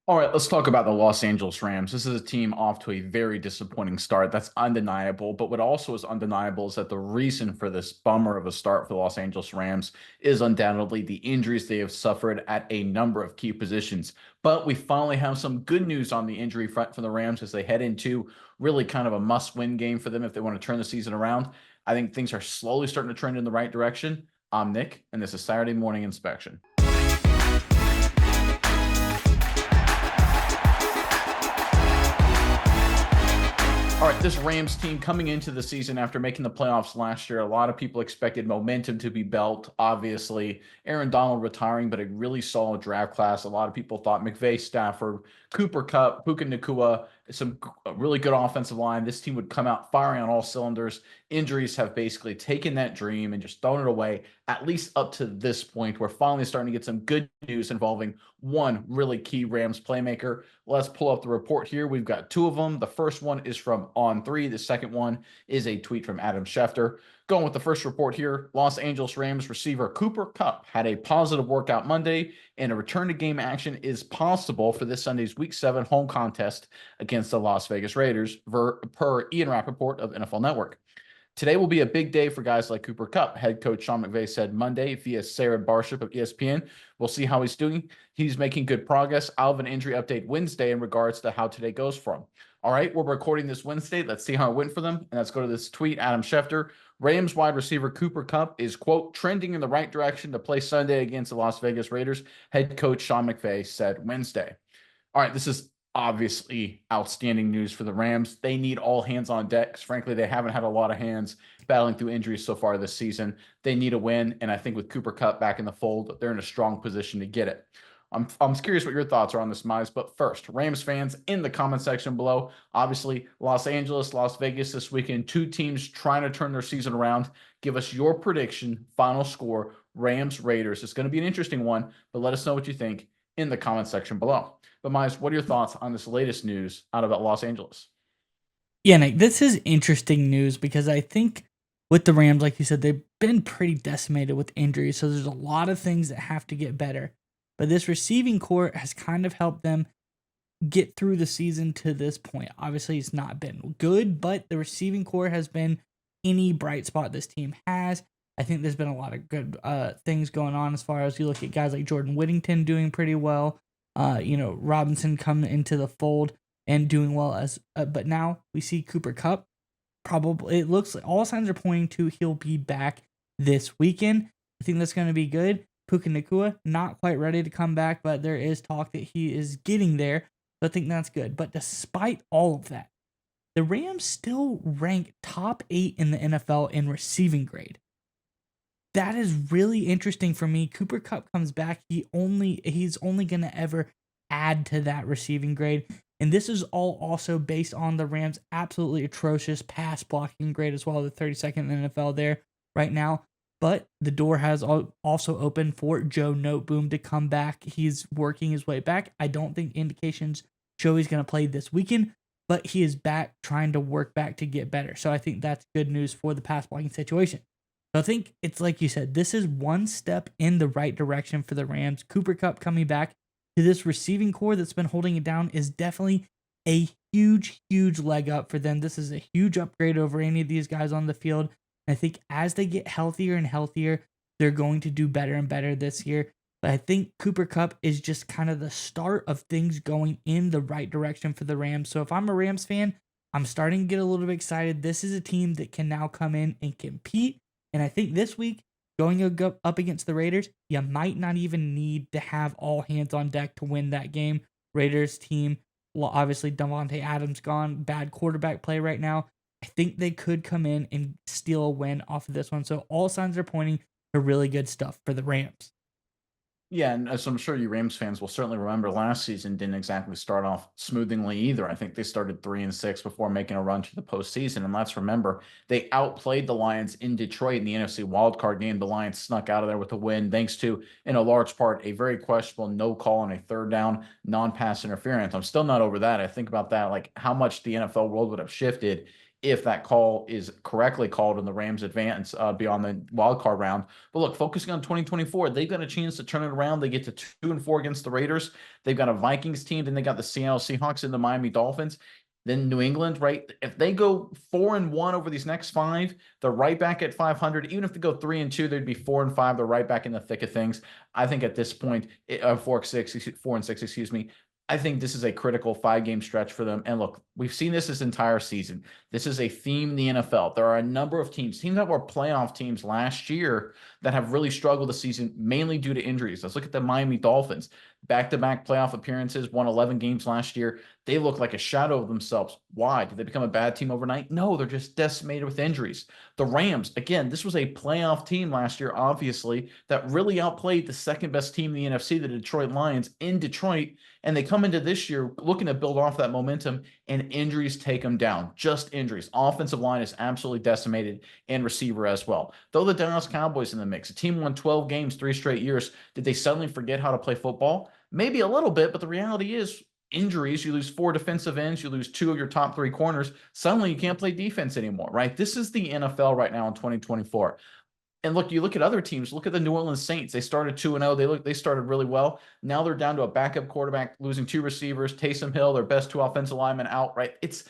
All right, let's talk about the Los Angeles Rams. This is a team off to a very disappointing start. That's undeniable. But what also is undeniable is that the reason for this bummer of a start for the Los Angeles Rams is undoubtedly the injuries they have suffered at a number of key positions. But we finally have some good news on the injury front for the Rams as they head into really kind of a must-win game for them if they want to turn the season around. I think things are slowly starting to trend in the right direction. I'm Nick, and this is Saturday Morning Inspection. All right, this Rams team coming into the season after making the playoffs last year, a lot of people expected momentum to be built. Obviously, Aaron Donald retiring, but a really solid draft class. A lot of people thought McVay, Stafford, Cooper Kupp, Puka Nacua, some really good offensive line. This team would come out firing on all cylinders. Injuries have basically taken that dream and just thrown it away, at least up to this point. We're finally starting to get some good news involving one really key Rams playmaker. Let's pull up the report here. We've got two of them. The first one is from On3. The second one is a tweet from Adam Schefter. Going with the first report here, Los Angeles Rams receiver Cooper Kupp had a positive workout Monday, and a return to game action is possible for this Sunday's Week 7 home contest against the Las Vegas Raiders, per Ian Rappaport of NFL Network. Today will be a big day for guys like Cooper Kupp. Head coach Sean McVay said Monday via Sarah Barship of ESPN. We'll see how he's doing. He's making good progress. I'll have an injury update Wednesday in regards to how today goes for him. All right, we're recording this Wednesday. Let's see how it went for them. And let's go to this tweet. Adam Schefter, Rams wide receiver Cooper Kupp is, quote, trending in the right direction to play Sunday against the Las Vegas Raiders. Head coach Sean McVay said Wednesday. All right, this is obviously outstanding news for the Rams. They need all hands on deck because, frankly, they haven't had a lot of hands battling through injuries so far this season. They need a win, and I think with Cooper Kupp back in the fold, they're in a strong position to get it. I'm curious what your thoughts are on this, Miles. But first, Rams fans in the comment section below. Obviously, Los Angeles, Las Vegas this weekend. Two teams trying to turn their season around. Give us your prediction, final score, Rams, Raiders. It's going to be an interesting one, but let us know what you think in the comment section below. But Miles, what are your thoughts on this latest news out of Los Angeles? Yeah, Nick, this is interesting news because I think with the Rams, like you said, they've been pretty decimated with injuries. So there's a lot of things that have to get better. But this receiving core has kind of helped them get through the season to this point. Obviously, it's not been good, but the receiving core has been any bright spot this team has. I think there's been a lot of good things going on as far as you look at guys like Jordan Whittington doing pretty well. Robinson coming into the fold and doing well as. But now we see Cooper Kupp. Probably it looks like all signs are pointing to he'll be back this weekend. I think that's going to be good. Puka Nacua not quite ready to come back, but there is talk that he is getting there. So I think that's good. But despite all of that, the Rams still rank top 8 in the NFL in receiving grade. That is really interesting for me. Cooper Kupp comes back. He's only going to ever add to that receiving grade. And this is all also based on the Rams' absolutely atrocious pass blocking grade as well, the 32nd in the NFL there right now. But the door has also opened for Joe Noteboom to come back. He's working his way back. I don't think indications show he's going to play this weekend, but he is back trying to work back to get better. So I think that's good news for the pass blocking situation. So I think it's like you said, this is one step in the right direction for the Rams. Cooper Kupp coming back to this receiving core that's been holding it down is definitely a huge, huge leg up for them. This is a huge upgrade over any of these guys on the field. I think as they get healthier and healthier, they're going to do better and better this year. But I think Cooper Kupp is just kind of the start of things going in the right direction for the Rams. So if I'm a Rams fan, I'm starting to get a little bit excited. This is a team that can now come in and compete. And I think this week, going up against the Raiders, you might not even need to have all hands on deck to win that game. Raiders team, well, obviously Davante Adams gone, bad quarterback play right now. I think they could come in and steal a win off of this one. So all signs are pointing to really good stuff for the Rams. Yeah, and as I'm sure you Rams fans will certainly remember, last season didn't exactly start off smoothly either. I think they started 3-6 before making a run to the postseason. And let's remember, they outplayed the Lions in Detroit in the NFC wildcard game. The Lions snuck out of there with a win, thanks to, in a large part, a very questionable no call on a third down, non-pass interference. I'm still not over that. I think about that, like how much the NFL world would have shifted if that call is correctly called and the Rams advance beyond the wild card round. But look, focusing on 2024, they've got a chance to turn it around. They get to 2-4 against the Raiders. They've got a Vikings team, then they got the Seattle Seahawks and the Miami Dolphins. Then New England, right? If they go 4-1 over these next 5, they're right back at 500. Even if they go 3-2, they'd be 4-5. They're right back in the thick of things. I think at this point, 4-6, excuse me. I think this is a critical 5-game stretch for them. And look, we've seen this entire season. This is a theme in the NFL. There are a number of teams that were playoff teams last year that have really struggled this season, mainly due to injuries. Let's look at the Miami Dolphins. Back-to-back playoff appearances, won 11 games last year. They look like a shadow of themselves. Why? Did they become a bad team overnight? No, they're just decimated with injuries. The Rams, again, this was a playoff team last year, obviously, that really outplayed the second-best team in the NFC, the Detroit Lions, in Detroit. And they come into this year looking to build off that momentum, and injuries take them down. Just injuries. Offensive line is absolutely decimated, and receiver as well. Throw the Dallas Cowboys in the mix. A team won 12 games 3 straight years. Did they suddenly forget how to play football? Maybe a little bit, but the reality is injuries. You lose 4 defensive ends. You lose 2 of your top 3 corners. Suddenly you can't play defense anymore, right? This is the NFL right now in 2024. And look, you look at other teams. Look at the New Orleans Saints. They started 2-0. They started really well. Now they're down to a backup quarterback, losing 2 receivers. Taysom Hill, their best 2 offensive linemen, out. Right? It's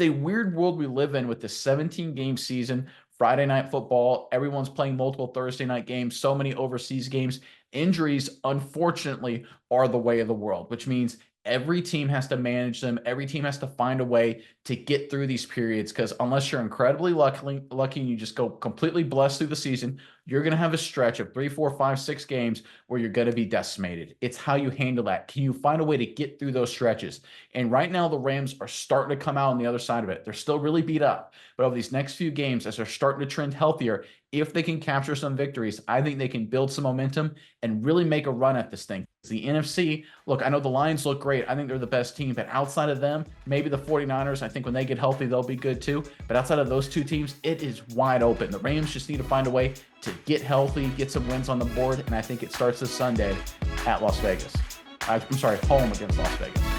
a weird world we live in with the 17-game season. Friday night football. Everyone's playing multiple Thursday night games. So many overseas games. Injuries, unfortunately, are the way of the world, which means every team has to manage them. Every team has to find a way to get through these periods, because unless you're incredibly lucky and you just go completely blessed through the season, you're going to have a stretch of 3, 4, 5, 6 games where you're going to be decimated. It's how you handle that. Can you find a way to get through those stretches? And right now, the Rams are starting to come out on the other side of it. They're still really beat up, but over these next few games, as they're starting to trend healthier, if they can capture some victories, I think they can build some momentum and really make a run at this thing. The NFC, look, I know the Lions look great. I think they're the best team, but outside of them, maybe the 49ers, I think when they get healthy, they'll be good too. But outside of those 2 teams, it is wide open. The Rams just need to find a way to get healthy, get some wins on the board, and I think it starts this Sunday at Las Vegas. I'm sorry, home against Las Vegas.